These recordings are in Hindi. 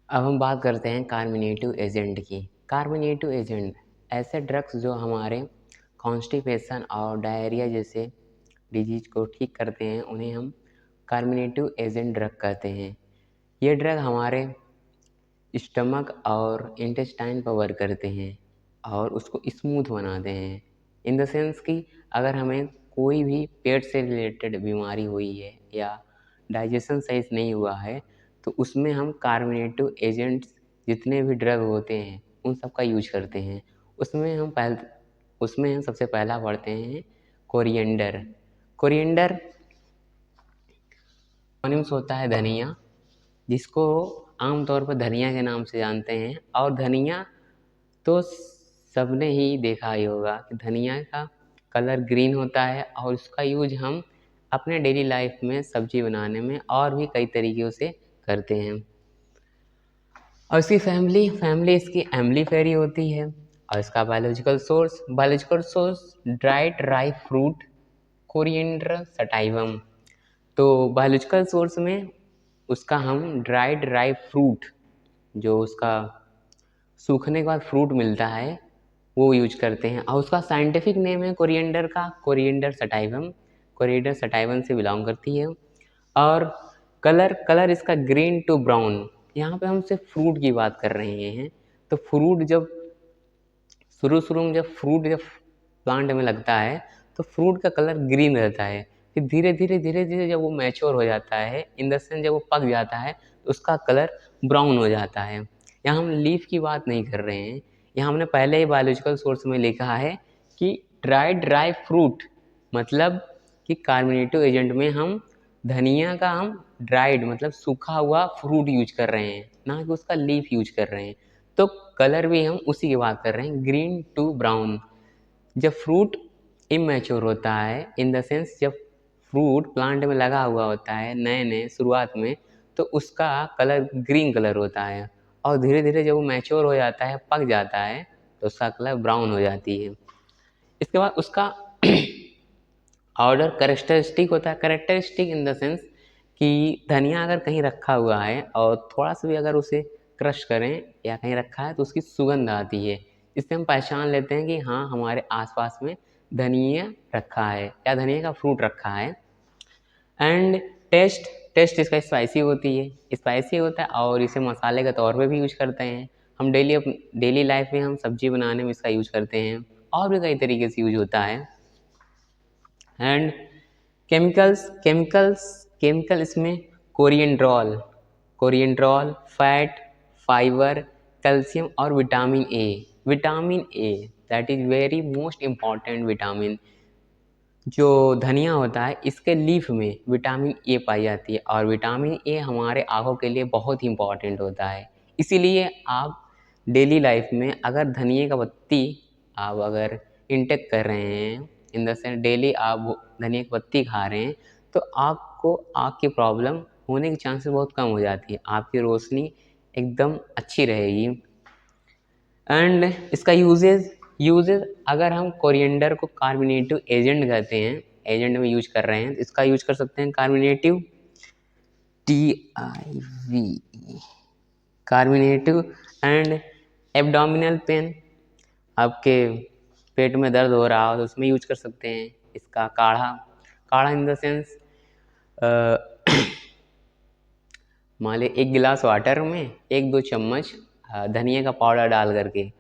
अब हम बात करते हैं कार्मिनेटिव एजेंट की। कार्मिनेटिव एजेंट ऐसे ड्रग्स जो हमारे कॉन्स्टिपेशन और डायरिया जैसे डिजीज को ठीक करते हैं, उन्हें हम कार्मिनेटिव एजेंट ड्रग कहते हैं। ये ड्रग हमारे स्टमक और इंटेस्टाइन पर वर्क करते हैं और उसको स्मूथ बनाते हैं। इन द सेंस कि अगर हमें कोई भी पेट से रिलेटेड बीमारी हुई है या डाइजेशन सही से नहीं हुआ है, तो उसमें हम कार्मिनेटिव एजेंट्स जितने भी ड्रग होते हैं उन सब का यूज करते हैं। उसमें हम सबसे पहला पढ़ते हैं कोरिएंडर। कोरिएंडर सिनोनिम्स होता है धनिया, जिसको आमतौर पर धनिया के नाम से जानते हैं। और धनिया तो सबने ही देखा ही होगा कि धनिया का कलर ग्रीन होता है और उसका यूज हम अपने डेली लाइफ में सब्जी बनाने में और भी कई तरीक़ों से करते हैं। और इसकी फैमिली इसकी एम्बलीफेरी होती है। और इसका बायोलॉजिकल सोर्स ड्राइड राई फ्रूट कोरिएंडर सटाइवम। तो बायोलॉजिकल सोर्स में उसका हम ड्राइड राई फ्रूट, जो उसका सूखने के बाद फ्रूट मिलता है, वो यूज करते हैं। और उसका साइंटिफिक नेम है कोरिएंडर का कोरिएंडर सटाइवम। कोरिएंडर सटाइवम से बिलोंग करती है। और कलर इसका ग्रीन टू ब्राउन। यहाँ पे हम सिर्फ फ्रूट की बात कर रहे हैं। तो फ्रूट जब शुरू में जब प्लांट में लगता है तो फ्रूट का कलर ग्रीन रहता है। फिर धीरे धीरे जब वो मैच्योर हो जाता है, इन द सेंस जब वो पक जाता है, तो उसका कलर ब्राउन हो जाता है। यहाँ हम लीफ की बात नहीं कर रहे हैं। यहाँ हमने पहले ही बायोलॉजिकल सोर्स में लिखा है कि ड्राई फ्रूट, मतलब कि कार्बोनेटिव एजेंट में हम धनिया का हम ड्राइड मतलब सूखा हुआ फ्रूट यूज कर रहे हैं, ना कि उसका लीफ यूज कर रहे हैं। तो कलर भी हम उसी की बात कर रहे हैं, ग्रीन टू ब्राउन। जब फ्रूट इमैच्योर होता है, इन द सेंस जब फ्रूट प्लांट में लगा हुआ होता है नए शुरुआत में, तो उसका कलर ग्रीन कलर होता है। और धीरे धीरे जब वो मैच्योर हो जाता है, पक जाता है, तो उसका कलर ब्राउन हो जाती है। इसके बाद उसका ऑर्डर करेक्टरिस्टिक होता है। करेक्टरिस्टिक इन द सेंस कि धनिया अगर कहीं रखा हुआ है और थोड़ा सा भी अगर उसे क्रश करें या कहीं रखा है, तो उसकी सुगंध आती है। इससे हम पहचान लेते हैं कि हाँ, हमारे आसपास में धनिया रखा है या धनिया का फ्रूट रखा है। एंड टेस्ट इसका स्पाइसी होता है और इसे मसाले के तौर पे भी यूज करते हैं। हम डेली लाइफ में हम सब्जी बनाने में इसका यूज करते हैं और भी कई तरीके से यूज होता है। एंड केमिकल इसमें कोरिएंड्रॉल, फैट, फाइबर, कैल्शियम और vitamin A that is very most important vitamin. जो धनिया होता है, इसके लीफ में विटामिन ए पाई जाती है और विटामिन ए हमारे आँखों के लिए बहुत ही इम्पॉर्टेंट होता है। इसीलिए आप डेली लाइफ में अगर धनिए का पत्ती आप अगर इंटेक कर रहे हैं, इन द सेंस डेली आप धनिया की पत्ती खा रहे हैं, तो आपको आँख की प्रॉब्लम होने के चांसेस बहुत कम हो जाती है। आपकी रोशनी एकदम अच्छी रहेगी। एंड इसका यूजेज अगर हम कोरिएंडर को कार्बोनेटिव एजेंट कहते हैं, एजेंट में यूज कर रहे हैं, तो इसका यूज कर सकते हैं कार्बोनेटिव TIV कार्बोनेटिव। एंड एब्डोमिनल पेन, आपके पेट में दर्द हो रहा हो तो उसमें यूज कर सकते हैं इसका काढ़ा इन द सेंस मान ली 1 गिलास वाटर में 1-2 चम्मच धनिया का पाउडर डाल करके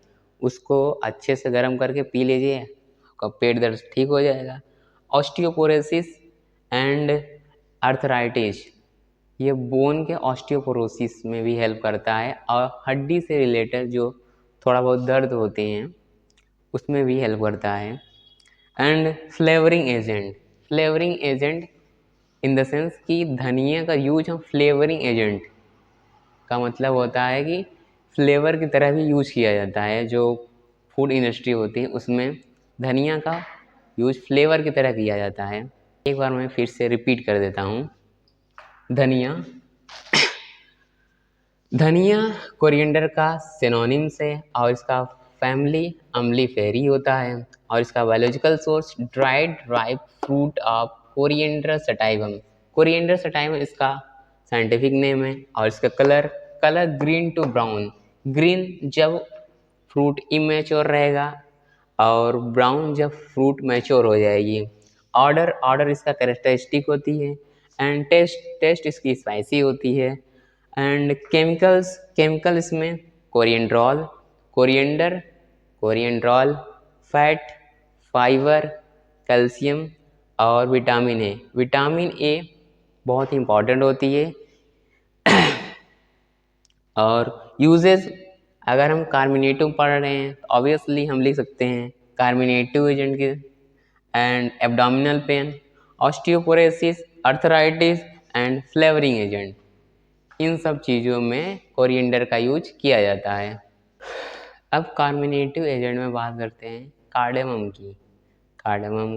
उसको अच्छे से गर्म करके पी लीजिए, आपका पेट दर्द ठीक हो जाएगा। ऑस्टियोपोरोसिस एंड अर्थराइटिस, ये बोन के ऑस्टियोपोरोसिस में भी हेल्प करता है और हड्डी से रिलेटेड जो थोड़ा बहुत दर्द होते हैं उसमें भी हेल्प करता है। And flavouring agent in the sense कि धनिया का यूज हम फ्लेवरिंग एजेंट का मतलब होता है कि फ्लेवर की तरह भी यूज किया जाता है। जो फूड इंडस्ट्री होती है उसमें धनिया का यूज फ्लेवर की तरह किया जाता है। एक बार मैं फिर से रिपीट कर देता हूँ। धनिया कोरिएंडर का सिनोनिम्स है और इसका फैमिली अम्लीफेरी होता है और इसका biological source dried ripe fruit of coriander sativum. Coriander sativum इसका साइंटिफिक नेम है और इसका colour colour green to brown. Green जब फ्रूट इमेच्योर रहेगा और ब्राउन जब फ्रूट मैच्योर हो जाएगी। ऑर्डर इसका कैरेक्टरिस्टिक होती है। एंड टेस्ट इसकी स्पाइसी होती है। एंड केमिकल इसमें कोरिएंड्रॉल, फैट, फाइबर, कैल्शियम और विटामिन ए बहुत ही इम्पॉर्टेंट होती है। और यूजेस, अगर हम कार्मिनेटिव पढ़ रहे हैं तो ऑब्वियसली हम लिख सकते हैं कार्मिनेटिव एजेंट के and abdominal pain, osteoporosis, arthritis and flavouring agent, इन सब चीज़ों में कोरिएंडर का यूज किया जाता है। अब कार्मिनेटिव एजेंट में बात करते हैं कार्डेमम की। कार्डेमम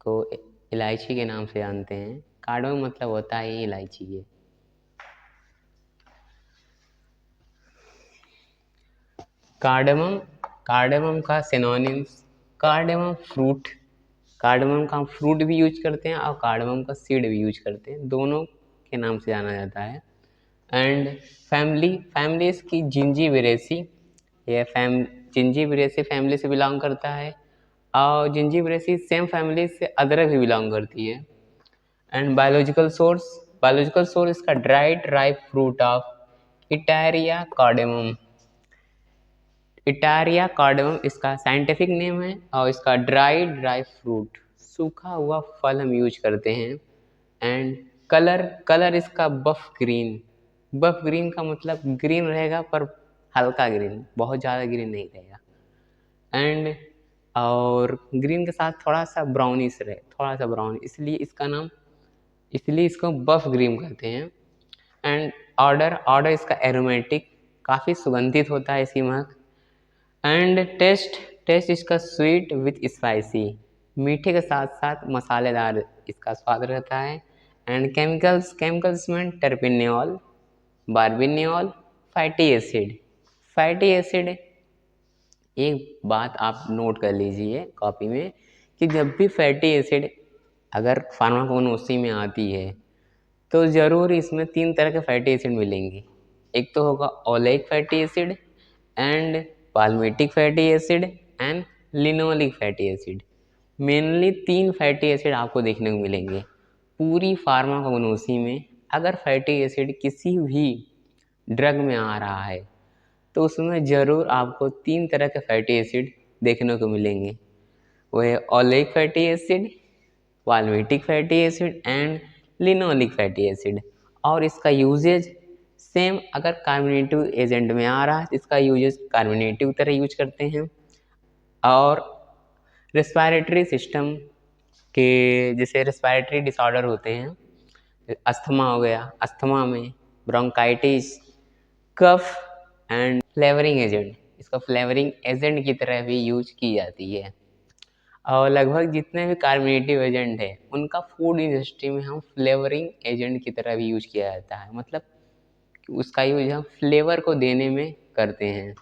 को इलायची के नाम से जानते हैं। कार्डेमम मतलब होता है इलायची है। कार्डेमम का सिनोनिम्स, कार्डेमम का फ्रूट भी यूज करते हैं और कार्डेमम का सीड भी यूज करते हैं, दोनों के नाम से जाना जाता है। एंड फैमिली इसकी जिंजीबेरेसी, ये जिंजीबेरेसी फैमिली से बिलोंग करता है और जिंजीबेरेसी सेम फैमिली से अदरक भी बिलोंग करती है। एंड बायोलॉजिकल सोर्स इसका dried ripe fruit of Elettaria cardamom. Elettaria cardamom इसका साइंटिफिक नेम है और इसका ड्राई फ्रूट, सूखा हुआ फल हम यूज करते हैं। एंड कलर इसका बफ ग्रीन का मतलब ग्रीन रहेगा पर हल्का ग्रीन, बहुत ज़्यादा ग्रीन नहीं रहेगा। एंड और ग्रीन के साथ थोड़ा सा ब्राउन, इसलिए इसको बफ ग्रीन कहते हैं। एंड ऑर्डर इसका एरोमेटिक, काफ़ी सुगंधित होता है इसकी महक। एंड टेस्ट इसका स्वीट विथ स्पाइसी, मीठे के साथ साथ मसालेदार इसका स्वाद रहता है। एंड केमिकल्स में टर्पिनियोल, बार्बिनियोल, फैटी एसिड। एक बात आप नोट कर लीजिए कॉपी में कि जब भी फैटी एसिड अगर फार्माकोनोसी में आती है तो ज़रूर इसमें 3 तरह के फैटी एसिड मिलेंगे। एक तो होगा oleic fatty acid and palmitic fatty acid and linoleic fatty acid. Mainly 3 fatty acid आपको देखने को मिलेंगे पूरी फार्माकोगनोसी में। अगर फैटी एसिड किसी भी ड्रग में आ रहा है तो उसमें ज़रूर आपको 3 तरह के फैटी एसिड देखने को मिलेंगे। वो है oleic fatty acid, palmitic fatty acid and linoleic fatty acid. और इसका यूजेज सेम, अगर कार्बोनेटिव एजेंट में आ रहा है इसका यूजेज कार्बोनेटिव तरह यूज करते हैं। और रेस्पिरेटरी सिस्टम के जैसे रेस्पिरेटरी डिसऑर्डर होते हैं, अस्थमा हो गया, अस्थमा में bronchitis, cough and flavouring agent, इसका फ्लेवरिंग एजेंट की तरह भी यूज की जाती है। और लगभग जितने भी कार्बोनेटिव एजेंट है उनका फूड इंडस्ट्री में हम फ्लेवरिंग एजेंट की तरह भी यूज किया जाता है, मतलब उसका यूज हम फ्लेवर को देने में करते हैं।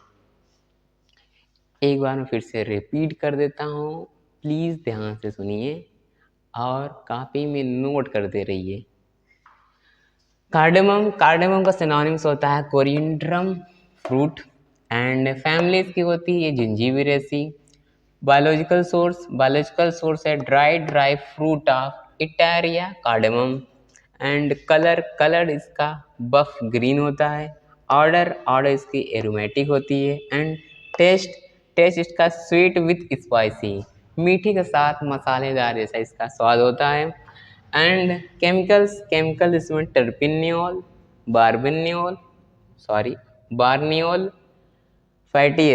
एक बार मैं फिर से रिपीट कर देता हूँ, प्लीज़ ध्यान से सुनिए और कॉपी में नोट करते रहिए। कार्डेमम का सिनोनिम्स होता है कोरिएंड्रम फ्रूट एंड फैमिली इसकी होती है जिंजीबेरेसी। बायोलॉजिकल सोर्स है dry fruit of Elettaria cardamom. And colour इसका बफ ग्रीन होता है। ऑर्डर इसकी एरोमेटिक होती है। एंड टेस्ट इसका स्वीट विथ स्पाइसी, मीठी के साथ मसालेदार जैसा इसका स्वाद होता है। एंड केमिकल इसमें टर्पिनियोल, बार्नियोल, फैटी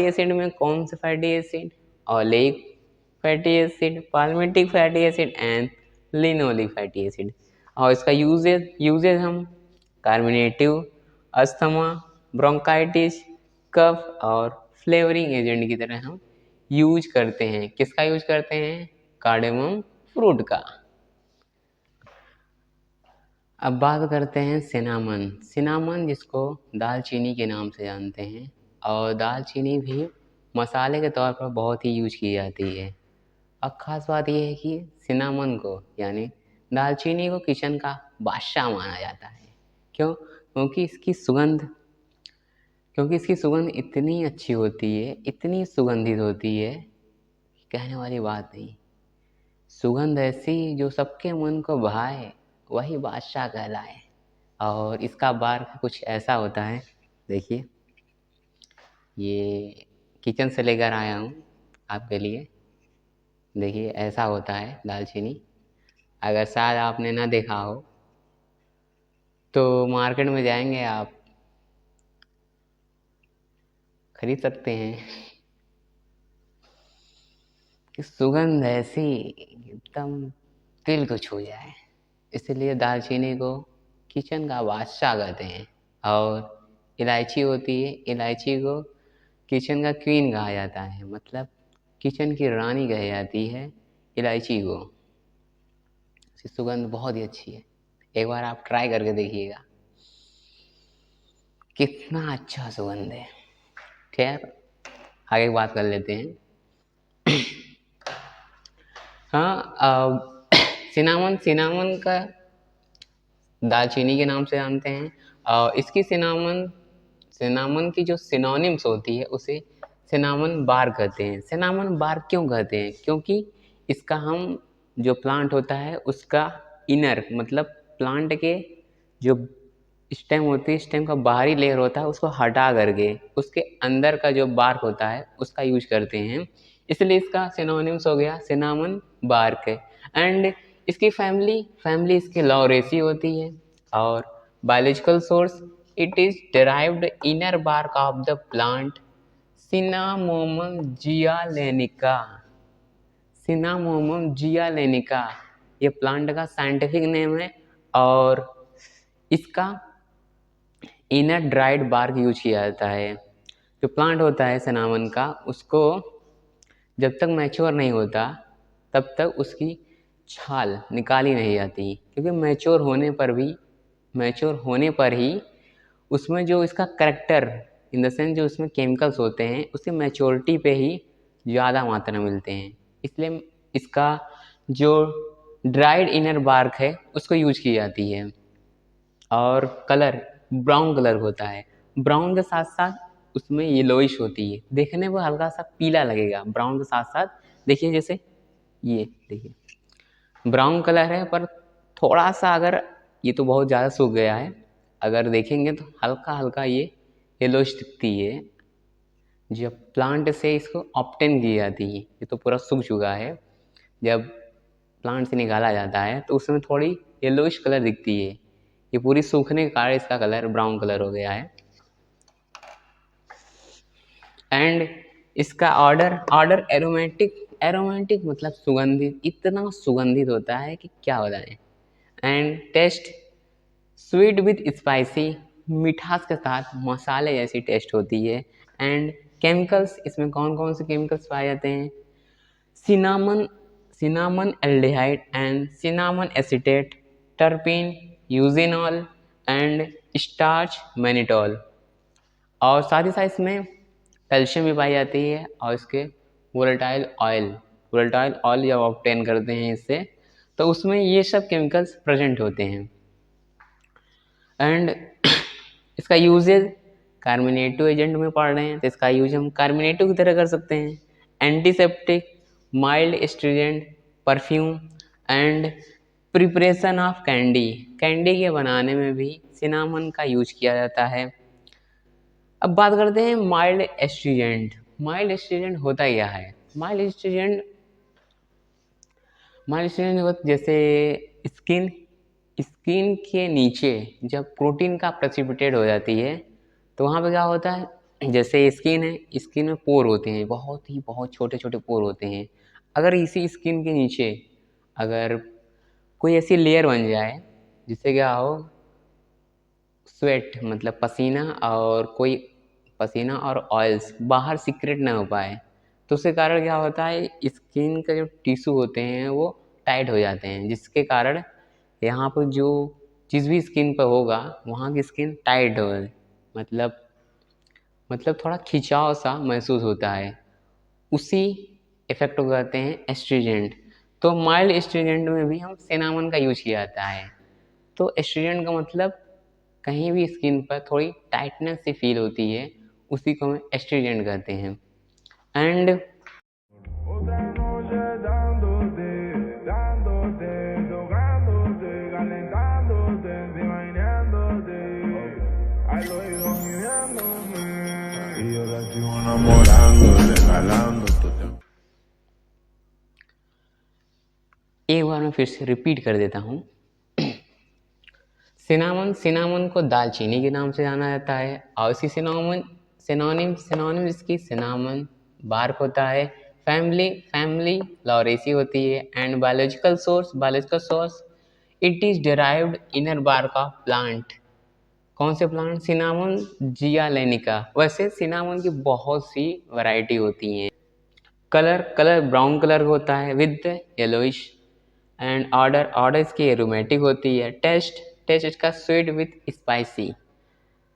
एसिड में कौन से fatty acid? Oleic fatty acid, palmitic fatty acid and linoleic fatty acid. और इसका यूजेज हम कार्बोनेटिव, अस्थमा, ब्रोंकाइटिस, कफ और फ्लेवरिंग एजेंट की तरह हम यूज करते हैं। किसका यूज करते हैं? कार्डेमम फ्रूट का। अब बात करते हैं सिनामन जिसको दालचीनी के नाम से जानते हैं। और दालचीनी भी मसाले के तौर पर बहुत ही यूज की जाती है। अब ख़ास बात यह है कि सिनामन को यानी दालचीनी को किचन का बादशाह माना जाता है। क्यों? क्योंकि इसकी सुगंध इतनी अच्छी होती है, इतनी सुगंधित होती है, कहने वाली बात नहीं। सुगंध ऐसी जो सबके मन को भाए, वही बादशाह कहलाए। और इसका बार कुछ ऐसा होता है, देखिए, ये किचन से लेकर आया हूँ आपके लिए। देखिए ऐसा होता है दालचीनी। अगर शायद आपने ना देखा हो तो मार्केट में जाएंगे आप, खरीद सकते हैं। कि सुगंध ऐसी एकदम दिल को छू जाए, इसलिए दालचीनी को किचन का बादशाह कहते हैं। और इलायची होती है, इलायची को किचन का क्वीन कहा जाता है, मतलब किचन की रानी कही जाती है इलायची को। इसकी सुगंध बहुत ही अच्छी है, एक बार आप ट्राई करके देखिएगा, कितना अच्छा सुगंध है। खैर आगे बात कर लेते हैं। हाँ, सिनामन का दालचीनी के नाम से जानते हैं। इसकी सिनामन की जो सिनोनिम्स होती है उसे सिनामन बार कहते हैं। सिनामन बार क्यों कहते हैं? क्योंकि इसका हम जो प्लांट होता है उसका इनर, मतलब प्लांट के जो स्टेम होती है, स्टेम का बाहरी लेयर होता है, उसको हटा करके उसके अंदर का जो बार्क होता है उसका यूज करते हैं, इसलिए इसका सिनोनिम्स हो गया सिनामन बार्क। एंड इसकी फैमिली इसकी लॉरेसी होती है। और biological source, it is derived inner bark of the plant Cinnamomum zeylanicum. Cinnamomum zeylanicum ये प्लांट का साइंटिफिक नेम है। और इसका इनर ड्राइड बार्क यूज किया जाता है। जो प्लांट होता है सिनामन का, उसको जब तक मैच्योर नहीं होता तब तक उसकी छाल निकाली नहीं जाती, क्योंकि मैच्योर होने पर ही उसमें जो इसका करेक्टर, इन द सेंस जो उसमें केमिकल्स होते हैं, उसकी मैच्योरिटी पे ही ज़्यादा मात्रा में मिलते हैं। इसलिए इसका जो ड्राइड इनर बार्क है उसको यूज की जाती है। और कलर ब्राउन कलर होता है, ब्राउन के साथ साथ उसमें येलोइश होती है, देखने को हल्का सा पीला लगेगा ब्राउन के साथ साथ। देखिए जैसे ये देखिए ब्राउन कलर है, पर थोड़ा सा अगर ये तो बहुत ज़्यादा सूख गया है, अगर देखेंगे तो हल्का हल्का ये येलोइश दिखती है। जब प्लांट से इसको ऑब्टेन की जाती है, ये तो पूरा सूख चुका है, जब प्लांट से निकाला जाता है तो उसमें थोड़ी येलोइश कलर दिखती है। ये पूरी सूखने के कारण इसका कलर ब्राउन कलर हो गया है। एंड इसका ऑर्डर एरोमेटिक मतलब सुगंधित, इतना सुगंधित होता है कि क्या बताएं। And test sweet with spicy, मिठास के साथ मसाले जैसी टेस्ट होती है। एंड केमिकल्स, इसमें कौन कौन से केमिकल्स पाए जाते हैं? Cinnamon aldehyde and cinnamon acetate, terpene, eugenol and starch mannitol. और साथ ही साथ इसमें कैल्शियम भी पाई जाती है। और इसके वोलेटाइल ऑयल जब ऑब्टेन करते हैं इससे, तो उसमें ये सब केमिकल्स प्रेजेंट होते हैं। एंड इसका यूजेज कार्मिनेटिव एजेंट में पढ़ रहे हैं तो इसका यूज हम कार्मिनेटिव की तरह कर सकते हैं। Antiseptic, mild astringent, perfume and preparation of candy के बनाने में भी सिनामन का यूज किया जाता है। अब बात करते हैं माइल्ड एस्ट्रीजेंट होता क्या है? माइल्ड एस्ट्रीजेंट जैसे स्किन के नीचे जब प्रोटीन का प्रेसिपिटेट हो जाती है तो वहाँ पे क्या होता है, जैसे स्किन में पोर होते हैं, बहुत छोटे छोटे पोर होते हैं। अगर इसी स्किन के नीचे अगर कोई ऐसी लेयर बन जाए जिससे क्या हो, स्वेट मतलब पसीना और ऑयल्स बाहर सीक्रेट ना हो पाए, तो उसके कारण क्या होता है, स्किन का जो टिश्यू होते हैं वो टाइट हो जाते हैं, जिसके कारण यहाँ पर जो चीज़ भी स्किन पर होगा वहाँ की स्किन टाइट हो, मतलब थोड़ा खिंचाव सा महसूस होता है। उसी इफेक्ट को कहते हैं एस्ट्रीजेंट। तो माइल्ड एस्ट्रीजेंट में भी हम सिनामन का यूज किया जाता है। तो एस्ट्रीजेंट का मतलब कहीं भी स्किन पर थोड़ी टाइटनेस सी फील होती है, उसी को हम एस्ट्रीजेंट कहते हैं। And Otra noche dándote, dándote, tocándote, calentándote, imaginándote, al oído gimiéndome, y yo te sigo enamorando, regalándote. एक बार मैं फिर से रिपीट कर देता हूँ। सिनामन को दालचीनी के नाम से जाना जाता है, और इसकी सिनोनिम इसकी सिनामन बार्क होता है। फैमिली लॉरेसी होती है। And biological source it is derived inner bark of plant. कौन से प्लांट? सिनामन जियालेनिका। वैसे सिनामन की बहुत सी वैरायटी होती हैं। कलर ब्राउन कलर होता है विद येलोइश। एंड ऑर्डर इसकी एरोमेटिक होती है। टेस्ट इसका sweet with spicy.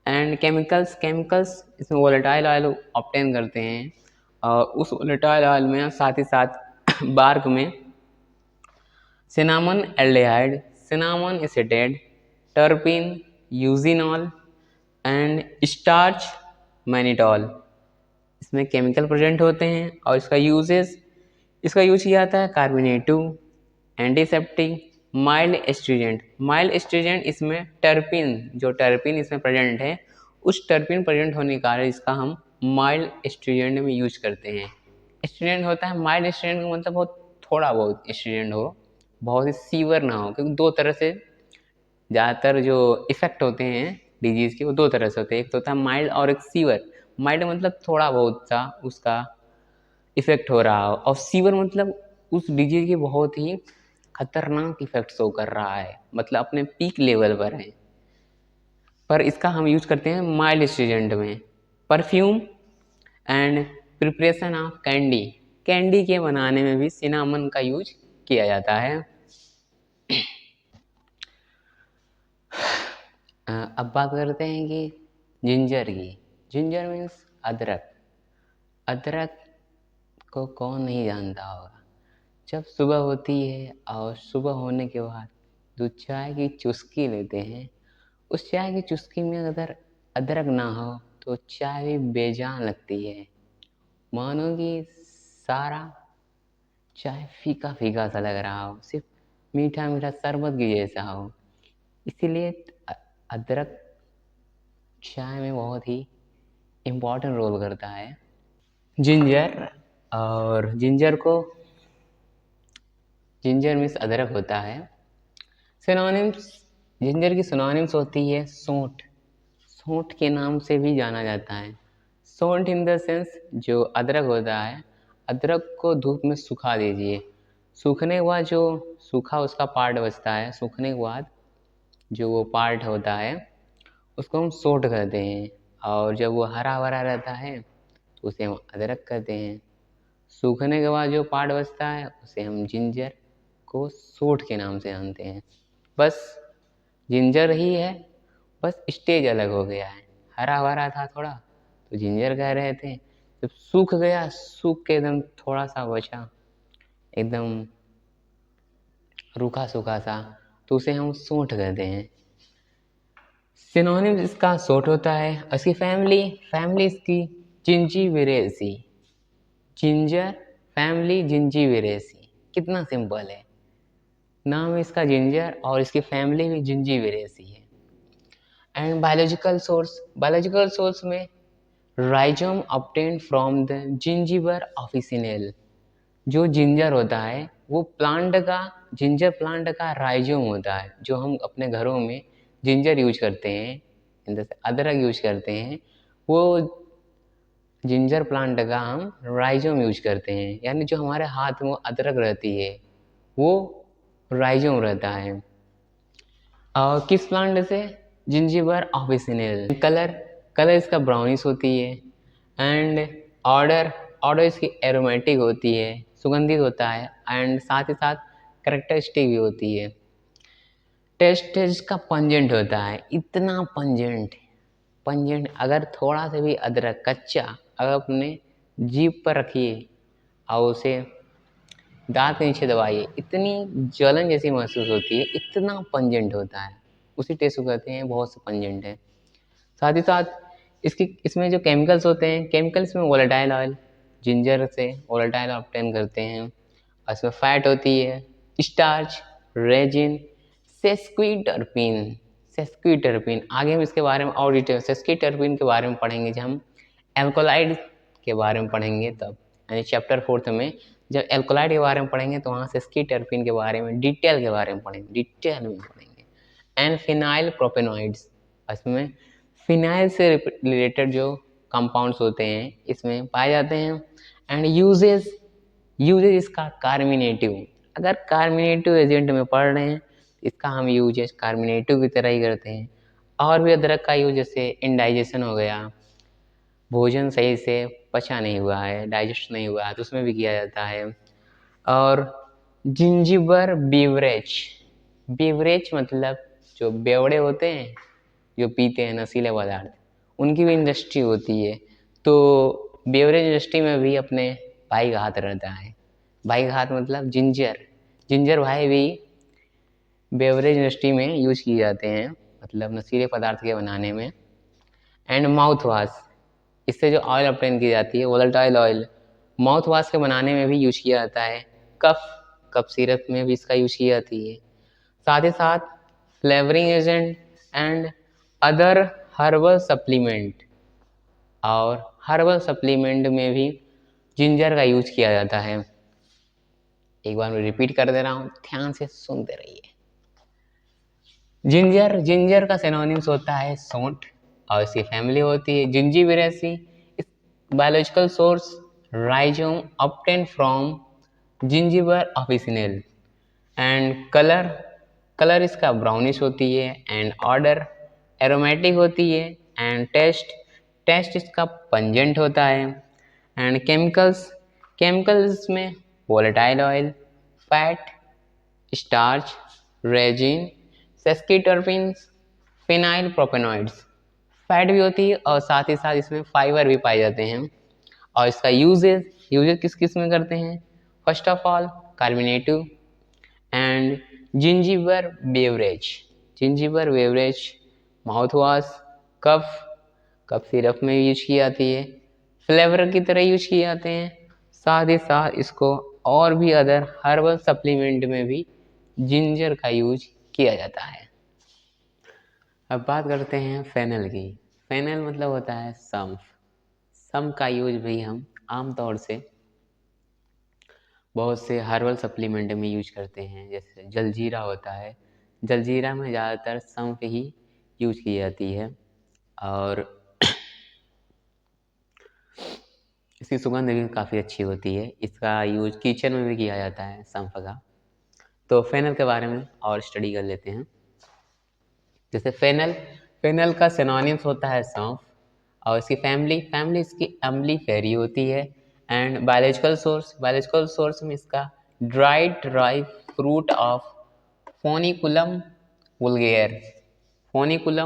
And chemicals इसमें वोलेटाइल ऑयल ऑब्टेन करते हैं, और उस वोलेटाइल ऑयल में साथ ही साथ बार्क में cinnamon aldehyde, cinnamon acetate, टर्पिन, eugenol and starch mannitol इसमें केमिकल प्रेजेंट होते हैं। और इसका यूज किया जाता है कार्बोनेटिव, एंटीसेप्टिक, माइल्ड एस्ट्रीजेंट इसमें टर्पिन इसमें प्रेजेंट है, उस टर्पिन प्रेजेंट होने के कारण इसका हम माइल्ड एस्ट्रीजेंट में यूज करते हैं। एस्ट्रीजेंट होता है माइल्ड एस्ट्रीजेंट का मतलब बहुत थोड़ा बहुत एस्ट्रीजेंट हो, बहुत ही सीवर ना हो, क्योंकि दो तरह से ज़्यादातर जो इफेक्ट होते हैं डिजीज़ के वो दो तरह से होते हैं, एक तो होता है माइल्ड और एक सीवर। माइल्ड मतलब थोड़ा बहुत सा उसका इफेक्ट हो रहा हो, और सीवर मतलब उस डिजीज के बहुत ही खतरनाक इफेक्ट शो कर रहा है, मतलब अपने पीक लेवल पर है। पर इसका हम यूज करते हैं माइल्ड एस्ट्रीजेंट में। Perfume and preparation of candy के बनाने में भी सिनामन का यूज किया जाता है। अब बात करते हैं कि जिंजर की। जिंजर मीन्स अदरक को कौन नहीं जानता होगा। जब सुबह होती है और सुबह होने के बाद जो चाय की चुस्की लेते हैं, उस चाय की चुस्की में अगर अदरक ना हो तो चाय भी बेजान लगती है, मानो कि सारा चाय फीका फीका सा लग रहा हो, सिर्फ मीठा मीठा शरबत की जैसा हो। इसीलिए अदरक चाय में बहुत ही इम्पोर्टेंट रोल करता है। जिंजर मीन्स अदरक होता है। सिनोनिम्स, जिंजर की सिनोनिम्स होती है सौंठ के नाम से भी जाना जाता है। सौंठ इन द सेंस जो अदरक होता है, अदरक को धूप में सुखा दीजिए, सूखने के बाद जो सूखा उसका पार्ट बचता है, सूखने के बाद जो वो पार्ट होता है उसको हम सौंठ कहते हैं, और जब वो हरा भरा रहता है तो उसे हम अदरक कहते हैं। सूखने के बाद जो पार्ट बचता है उसे हम जिंजर को सौंठ के नाम से जानते हैं। बस जिंजर ही है, बस स्टेज अलग हो गया है। हरा भरा था थोड़ा तो जिंजर कह रहे थे, जब सूख गया, सूख के एकदम थोड़ा सा बचा, एकदम रूखा सूखा सा, तो उसे हम सौंठ कहते हैं। सिनोनिम इसका सौंठ होता है। इसकी फैमिली इसकी जिंजीविरेसी। जिंजर फैमिली जिंजीविरेसी, कितना सिंपल है, नाम इसका जिंजर और इसकी फैमिली भी जिंजीविरेसी है। एंड बायोलॉजिकल सोर्स में rhizome obtained from the Zingiber officinale. जो जिंजर होता है वो जिंजर प्लांट का राइजोम होता है, जो हम अपने घरों में जिंजर यूज करते हैं, जैसे अदरक यूज करते हैं, वो जिंजर प्लांट का हम राइजोम यूज करते हैं। यानी जो हमारे हाथ में अदरक रहती है वो राइजोम रहता है। और किस प्लांट से? जिंजीबर ऑफिसिनेल। कलर इसका ब्राउनिश होती है। एंड ऑर्डर इसकी एरोमेटिक होती है, सुगंधित होता है। एंड साथ ही साथ कैरेक्टरिस्टिक भी होती है। टेस्ट इसका पंजेंट होता है, इतना पंजेंट, अगर थोड़ा सा भी अदरक कच्चा अगर अपने जीभ पर रखिए और उसे दांत के नीचे दबाइए, इतनी जलन जैसी महसूस होती है, इतना पंजेंट होता है। उसी टेस्ट को कहते हैं बहुत से पंजेंट है। साथ ही साथ इसमें जो केमिकल्स होते हैं, केमिकल्स में वोलेटाइल ऑयल, जिंजर से वोलेटाइल ऑब्टेन करते हैं। इसमें फैट होती है, स्टार्च, रेजिन, सेस्क्विटर्पिन। सेस्क्विटर्पिन आगे हम इसके बारे में और डिटेल सेस्क्विटर्पिन के बारे में पढ़ेंगे जब हम एल्कोलाइड के बारे में पढ़ेंगे तब, यानी चैप्टर 4 में जब एल्कोलाइड के बारे में पढ़ेंगे तो वहाँ सेस्क्विटर्पिन के बारे में डिटेल में पढ़ेंगे। एंड फिनाइल प्रोपेनॉइड्स, इसमें फिनाइल से रिलेटेड जो कंपाउंड्स होते हैं इसमें पाए जाते हैं। एंड यूजेज इसका कार्मिनेटिव, अगर कार्मिनेटिव एजेंट में पढ़ रहे हैं इसका हम यूजेज कार्मिनेटिव की तरह ही करते हैं। और भी अदरक का यूज जैसे इंडाइजेशन हो गया, भोजन सही से पचा नहीं हुआ है, डाइजेस्ट नहीं हुआ है तो उसमें भी किया जाता है। और जिंजिबर बीवरेज मतलब जो बेवड़े होते हैं जो पीते हैं नशीले पदार्थ, उनकी भी इंडस्ट्री होती है। तो बेवरेज इंडस्ट्री में भी अपने भाई का हाथ रहता है। भाई का हाथ मतलब जिंजर भाई भी बेवरेज इंडस्ट्री में यूज किए जाते हैं, मतलब नशीले पदार्थ के बनाने में। एंड माउथ वाश, इससे जो ऑयल ऑब्टेन की जाती है वोलेटाइल ऑयल, माउथ वाश के बनाने में भी यूज किया जाता है। कफ सिरप में भी इसका यूज की जाती है। साथ ही साथ flavouring agent and other herbal supplement, और हर्बल सप्लीमेंट में भी जिंजर का यूज किया जाता है। एक बार मैं रिपीट कर दे रहा हूँ, ध्यान से सुनते रहिए। जिंजर का सिनोनिम्स होता है सौंठ, और इसकी फैमिली होती है Zingiberaceae. Biological source rhizome obtain from Zingiber officinale. And colour इसका ब्राउनिश होती है। एंड ऑर्डर एरोमेटिक होती है। एंड टेस्ट इसका पंजेंट होता है। एंड केमिकल्स में volatile oil, fat, starch, resin, sesquiterpenes, phenyl propanoids, fat भी होती है और साथ ही साथ इसमें फाइबर भी पाए जाते हैं। और इसका यूजेज किस में करते हैं? First of all carminative and Zingiber beverage, mouth wash, cough syrup में यूज की जाती है, फ्लेवर की तरह यूज किए जाते हैं। साथ ही साथ इसको और भी अदर हर्बल सप्लीमेंट में भी जिंजर का यूज किया जाता है। अब बात करते हैं फेनल की। फेनल मतलब होता है सम का यूज भी हम आमतौर से बहुत से हर्बल सप्लीमेंट में यूज करते हैं। जैसे जलजीरा होता है, जलजीरा में ज़्यादातर सौंफ ही यूज की जाती है और इसकी सुगंध भी काफ़ी अच्छी होती है। इसका यूज किचन में भी किया जाता है सौंफ का। तो फेनल के बारे में और स्टडी कर लेते हैं। जैसे फेनल का सिनोनिम्स होता है सौंफ, और इसकी फैमिली इसकी अम्लीफेरी होती है। एंड बायोलॉजिकल सोर्स में इसका dry fruit of Foeniculum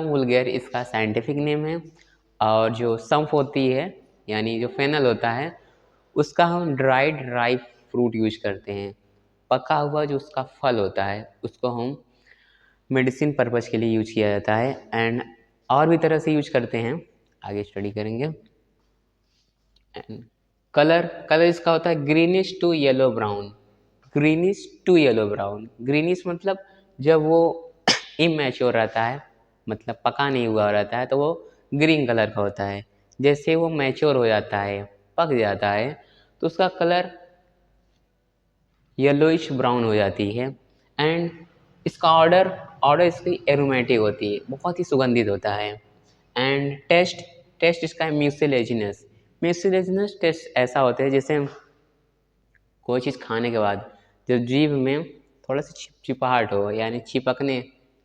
vulgare इसका साइंटिफिक नेम है। और जो सौंफ होती है यानी जो फेनल होता है उसका हम ड्राई फ्रूट यूज करते हैं। पका हुआ जो उसका फल होता है उसको हम मेडिसिन पर्पज़ के लिए यूज किया जाता है। एंड और भी तरह से यूज करते हैं, आगे स्टडी करेंगे। एंड कलर इसका होता है greenish to yellow brown. Greenish मतलब जब वो इमैच्योर रहता है, मतलब पका नहीं हुआ रहता है तो वो ग्रीन कलर का होता है। जैसे वो मैच्योर हो जाता है, पक जाता है तो उसका कलर येलोइश ब्राउन हो जाती है। एंड इसका ऑर्डर इसकी एरोमेटिक होती है, बहुत ही सुगंधित होता है। एंड टेस्ट इसका है म्यूसिलेजिनस टेस्ट ऐसा होता है जैसे कोई चीज़ खाने के बाद जब जीभ में थोड़ा सा चिपचिपाहट हो यानी चिपकने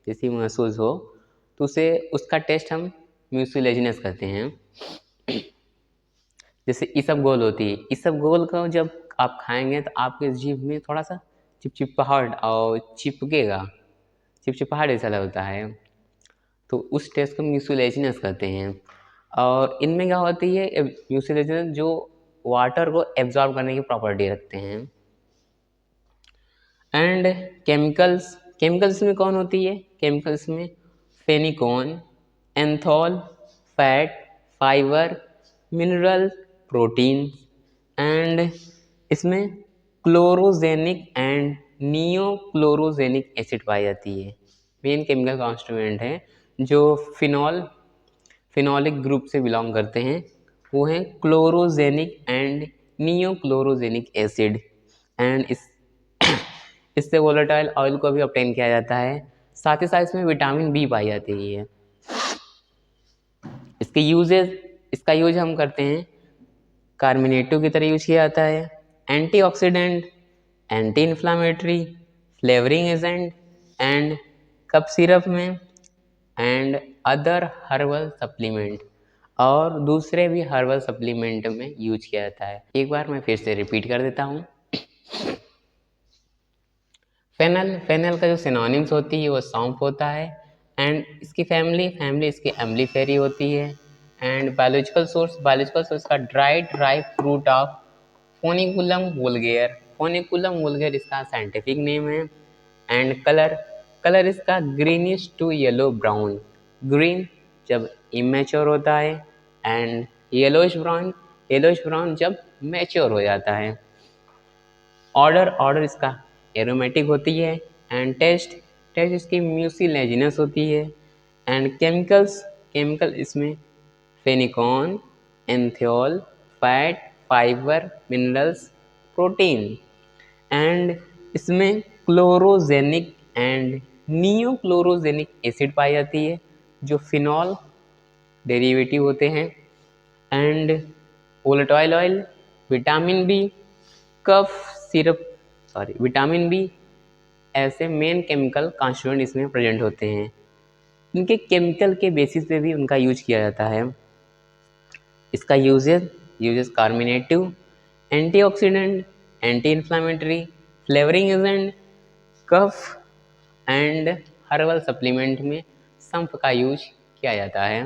जैसी महसूस हो तो उसका टेस्ट हम म्यूसिलेजिनस कहते हैं। जैसे इसबगोल होती है, इसबगोल को जब आप खाएंगे तो आपके जीभ में थोड़ा सा चिपचिपाहट और चिपचिपाहट ऐसा लगता है, तो उस टेस्ट को म्यूसिलेजिनस कहते हैं। और इनमें क्या होती है, म्यूसिलेजिनस जो वाटर को एब्जॉर्ब करने की प्रॉपर्टी रखते हैं। एंड केमिकल्स में कौन होती है? केमिकल्स में fenchone, anethole, fat, fibre, mineral, protein and इसमें क्लोरोजेनिक एंड नियोक्लोरोजेनिक एसिड पाई जाती है। मेन केमिकल कॉन्स्टिट्यूएंट है जो फिनोलिक ग्रुप से बिलोंग करते हैं, वो हैं chlorogenic and neochlorogenic acid and इससे वोलेटाइल ऑयल को भी ऑब्टेन किया जाता है। साथ ही साथ इसमें विटामिन बी पाई जाती है। इसका यूज हम करते हैं कार्मिनेटिव की तरह यूज किया जाता है, antioxidant, anti inflammatory, flavouring agent and cup syrup में एंड अदर हर्बल सप्लीमेंट और दूसरे भी हर्बल सप्लीमेंट में यूज किया जाता है। एक बार मैं फिर से रिपीट कर देता हूँ। फेनल का जो सिनोनिम्स होती है वो सौंफ होता है एंड इसकी फैमिली इसकी एम्बलीफेरी होती है एंड बायोलॉजिकल सोर्स का dry fruit of Foeniculum vulgare इसका साइंटिफिक नेम है एंड कलर इसका greenish to yellow brown, green जब इमेच्योर होता है एंड येलोइश ब्राउन जब मैच्योर हो जाता है। ऑर्डर इसका एरोमेटिक होती है एंड टेस्ट इसकी म्यूसिलेजिनस होती है एंड केमिकल इसमें fenchone, anethole, fat, fibre, minerals, protein and इसमें क्लोरोजेनिक एंड नियोक्लोरोजेनिक एसिड पाई जाती है जो फिनॉल डेरिवेटिव होते हैं and volatile oil, vitamin B, vitamin B ऐसे मेन केमिकल कॉन्स्टिट्यूएंट इसमें प्रेजेंट होते हैं। इनके केमिकल के बेसिस पे भी उनका यूज किया जाता है। इसका uses carminative, antioxidant, anti inflammatory, flavouring agent, cough and herbal supplement में संप का यूज किया जाता है।